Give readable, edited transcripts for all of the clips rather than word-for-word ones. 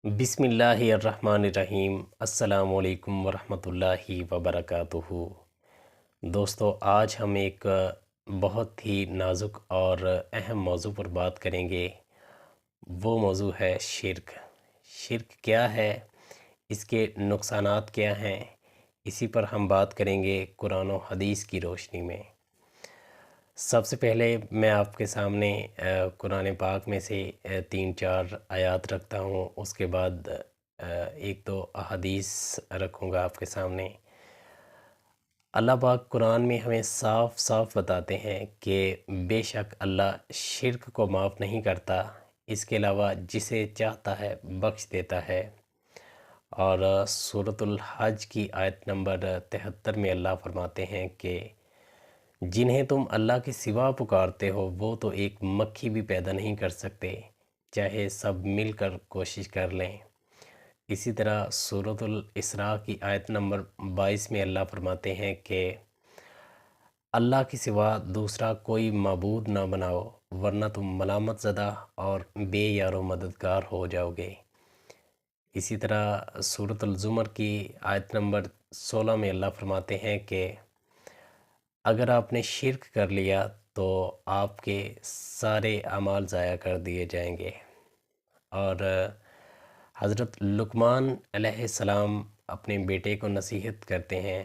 بسم اللہ الرحمن الرحیم۔ السلام علیکم ورحمۃ اللہ وبرکاتہ۔ دوستو، آج ہم ایک بہت ہی نازک اور اہم موضوع پر بات کریں گے۔ وہ موضوع ہے شرک۔ شرک کیا ہے، اس کے نقصانات کیا ہیں، اسی پر ہم بات کریں گے قرآن و حدیث کی روشنی میں۔ سب سے پہلے میں آپ کے سامنے قرآن پاک میں سے 3-4 آیات رکھتا ہوں، اس کے بعد ایک دو احادیث رکھوں گا آپ کے سامنے۔ اللہ پاک قرآن میں ہمیں صاف صاف بتاتے ہیں کہ بے شک اللہ شرک کو معاف نہیں کرتا، اس کے علاوہ جسے چاہتا ہے بخش دیتا ہے۔ اور سورۃ الحج کی آیت نمبر 73 میں اللہ فرماتے ہیں کہ جنہیں تم اللہ کے سوا پکارتے ہو وہ تو ایک مکھی بھی پیدا نہیں کر سکتے، چاہے سب مل کر کوشش کر لیں۔ اسی طرح سورۃ الاسراء کی آیت نمبر 22 میں اللہ فرماتے ہیں کہ اللہ کے سوا دوسرا کوئی معبود نہ بناؤ ورنہ تم ملامت زدہ اور بے یار و مددگار ہو جاؤ گے۔ اسی طرح سورۃ الزمر کی آیت نمبر 16 میں اللہ فرماتے ہیں کہ اگر آپ نے شرک کر لیا تو آپ کے سارے اعمال ضائع کر دیے جائیں گے۔ اور حضرت لقمان علیہ السلام اپنے بیٹے کو نصیحت کرتے ہیں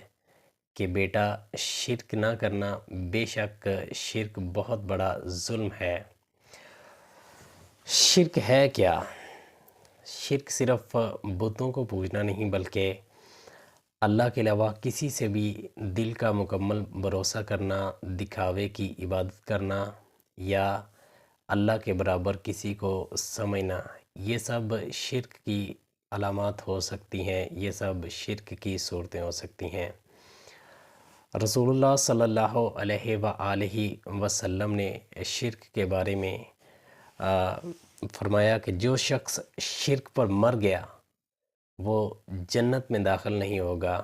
کہ بیٹا شرک نہ کرنا، بے شک شرک بہت بڑا ظلم ہے۔ شرک ہے کیا؟ شرک صرف بتوں کو پوجنا نہیں بلکہ اللہ کے علاوہ کسی سے بھی دل کا مکمل بھروسہ کرنا، دکھاوے کی عبادت کرنا یا اللہ کے برابر کسی کو سمجھنا، یہ سب شرک کی علامات ہو سکتی ہیں، یہ سب شرک کی صورتیں ہو سکتی ہیں۔ رسول اللہ صلی اللہ علیہ وآلہ وسلم نے شرک کے بارے میں فرمایا کہ جو شخص شرک پر مر گیا وہ جنت میں داخل نہیں ہوگا۔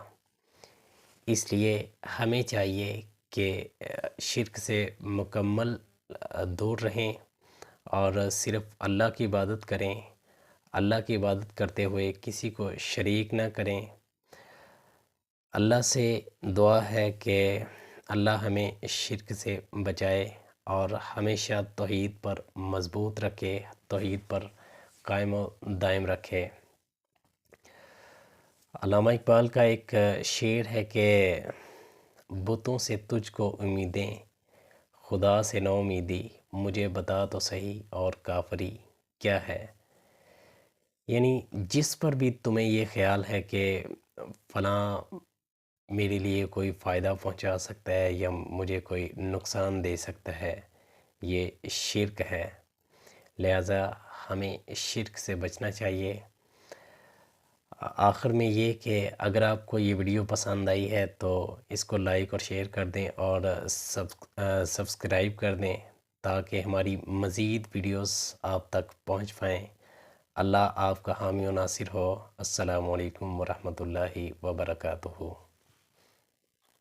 اس لیے ہمیں چاہیے کہ شرک سے مکمل دور رہیں اور صرف اللہ کی عبادت کریں۔ اللہ کی عبادت کرتے ہوئے کسی کو شریک نہ کریں۔ اللہ سے دعا ہے کہ اللہ ہمیں شرک سے بچائے اور ہمیشہ توحید پر مضبوط رکھے، توحید پر قائم و دائم رکھے۔ علامہ اقبال کا ایک شعر ہے کہ بتوں سے تجھ کو امیدیں، خدا سے نو امیدی، مجھے بتا تو صحیح اور کافری کیا ہے۔ یعنی جس پر بھی تمہیں یہ خیال ہے کہ فلاں میرے لیے کوئی فائدہ پہنچا سکتا ہے یا مجھے کوئی نقصان دے سکتا ہے، یہ شرک ہے۔ لہٰذا ہمیں شرک سے بچنا چاہیے۔ آخر میں یہ کہ اگر آپ کو یہ ویڈیو پسند آئی ہے تو اس کو لائک اور شیئر کر دیں اور سبسکرائب کر دیں تاکہ ہماری مزید ویڈیوز آپ تک پہنچ پائیں۔ اللہ آپ کا حامی و ناصر ہو۔ السلام علیکم ورحمۃ اللہ وبرکاتہ۔